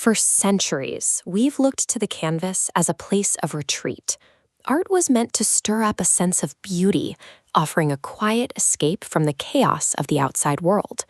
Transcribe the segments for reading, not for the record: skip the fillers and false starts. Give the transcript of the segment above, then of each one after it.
For centuries, we've looked to the canvas as a place of retreat. Art was meant to stir up a sense of beauty, offering a quiet escape from the chaos of the outside world.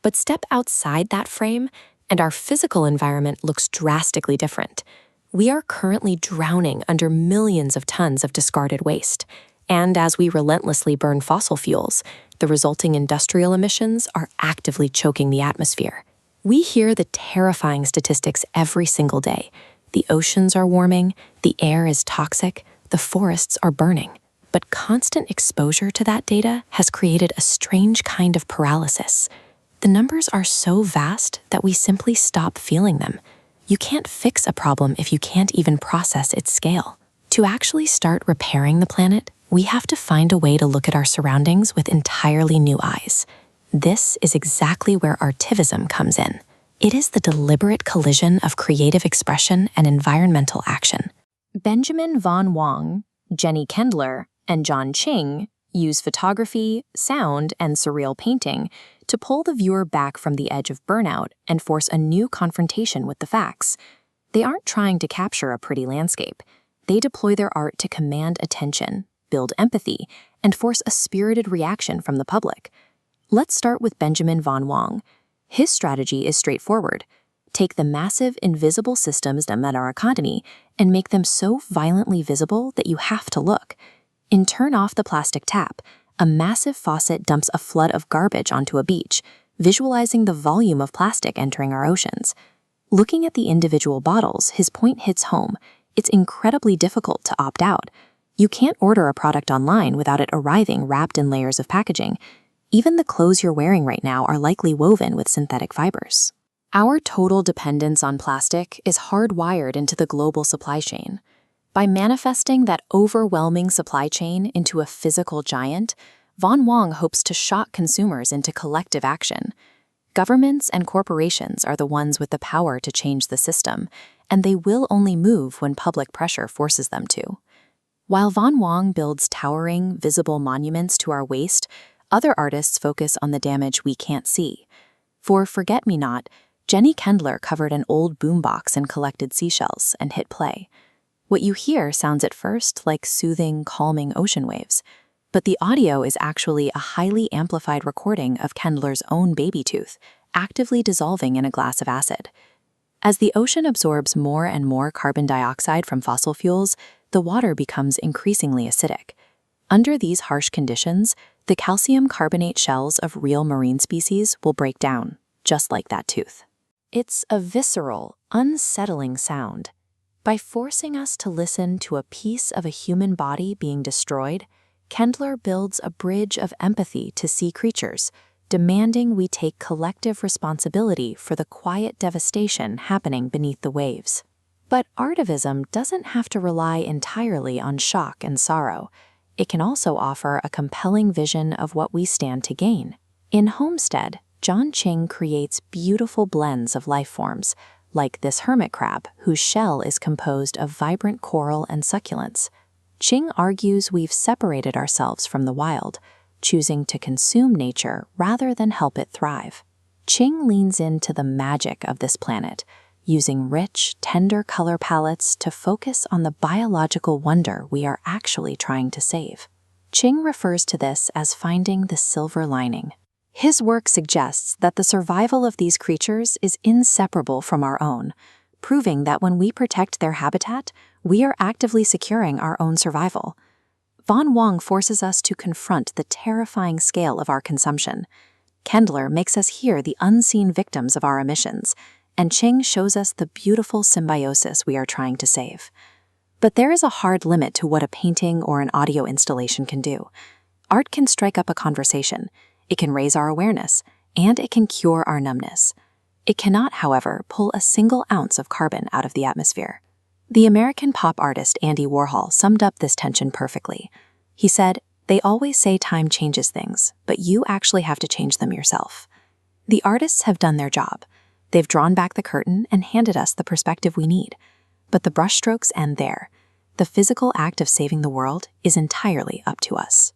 But step outside that frame, and our physical environment looks drastically different. We are currently drowning under millions of tons of discarded waste. And as we relentlessly burn fossil fuels, the resulting industrial emissions are actively choking the atmosphere. We hear the terrifying statistics every single day. The oceans are warming, the air is toxic, the forests are burning. But constant exposure to that data has created a strange kind of paralysis. The numbers are so vast that we simply stop feeling them. You can't fix a problem if you can't even process its scale. To actually start repairing the planet, we have to find a way to look at our surroundings with entirely new eyes. This is exactly where Artivism comes in. It is the deliberate collision of creative expression and environmental action. Benjamin von Wong, Jenny Kendler, and John Ching use photography, sound, and surreal painting to pull the viewer back from the edge of burnout and force a new confrontation with the facts. They aren't trying to capture a pretty landscape. They deploy their art to command attention, build empathy, and force a spirited reaction from the public. Let's start with Benjamin von Wong. His strategy is straightforward. Take the massive, invisible systems that met our economy and make them so violently visible that you have to look. In Turn Off the Plastic Tap, a massive faucet dumps a flood of garbage onto a beach, visualizing the volume of plastic entering our oceans. Looking at the individual bottles, his point hits home. It's incredibly difficult to opt out. You can't order a product online without it arriving wrapped in layers of packaging. Even the clothes you're wearing right now are likely woven with synthetic fibers. Our total dependence on plastic is hardwired into the global supply chain. By manifesting that overwhelming supply chain into a physical giant, von Wong hopes to shock consumers into collective action. Governments and corporations are the ones with the power to change the system, and they will only move when public pressure forces them to. While von Wong builds towering, visible monuments to our waste, other artists focus on the damage we can't see. For Forget-Me-Not, Jenny Kendler covered an old boombox and collected seashells and hit play. What you hear sounds at first like soothing, calming ocean waves, but the audio is actually a highly amplified recording of Kendler's own baby tooth, actively dissolving in a glass of acid. As the ocean absorbs more and more carbon dioxide from fossil fuels, the water becomes increasingly acidic. Under these harsh conditions, the calcium carbonate shells of real marine species will break down, just like that tooth. It's a visceral, unsettling sound. By forcing us to listen to a piece of a human body being destroyed, Kendler builds a bridge of empathy to sea creatures, demanding we take collective responsibility for the quiet devastation happening beneath the waves. But Artivism doesn't have to rely entirely on shock and sorrow. It can also offer a compelling vision of what we stand to gain. In Homestead, John Ching creates beautiful blends of life forms, like this hermit crab, whose shell is composed of vibrant coral and succulents. Ching argues we've separated ourselves from the wild, choosing to consume nature rather than help it thrive. Ching leans into the magic of this planet, using rich, tender color palettes to focus on the biological wonder we are actually trying to save. Ching refers to this as finding the silver lining. His work suggests that the survival of these creatures is inseparable from our own, proving that when we protect their habitat, we are actively securing our own survival. Von Wong forces us to confront the terrifying scale of our consumption. Kendler makes us hear the unseen victims of our emissions, and Ching shows us the beautiful symbiosis we are trying to save. But there is a hard limit to what a painting or an audio installation can do. Art can strike up a conversation, it can raise our awareness, and it can cure our numbness. It cannot, however, pull a single ounce of carbon out of the atmosphere. The American pop artist Andy Warhol summed up this tension perfectly. He said, "They always say time changes things, but you actually have to change them yourself." The artists have done their job. They've drawn back the curtain and handed us the perspective we need. But the brushstrokes end there. The physical act of saving the world is entirely up to us.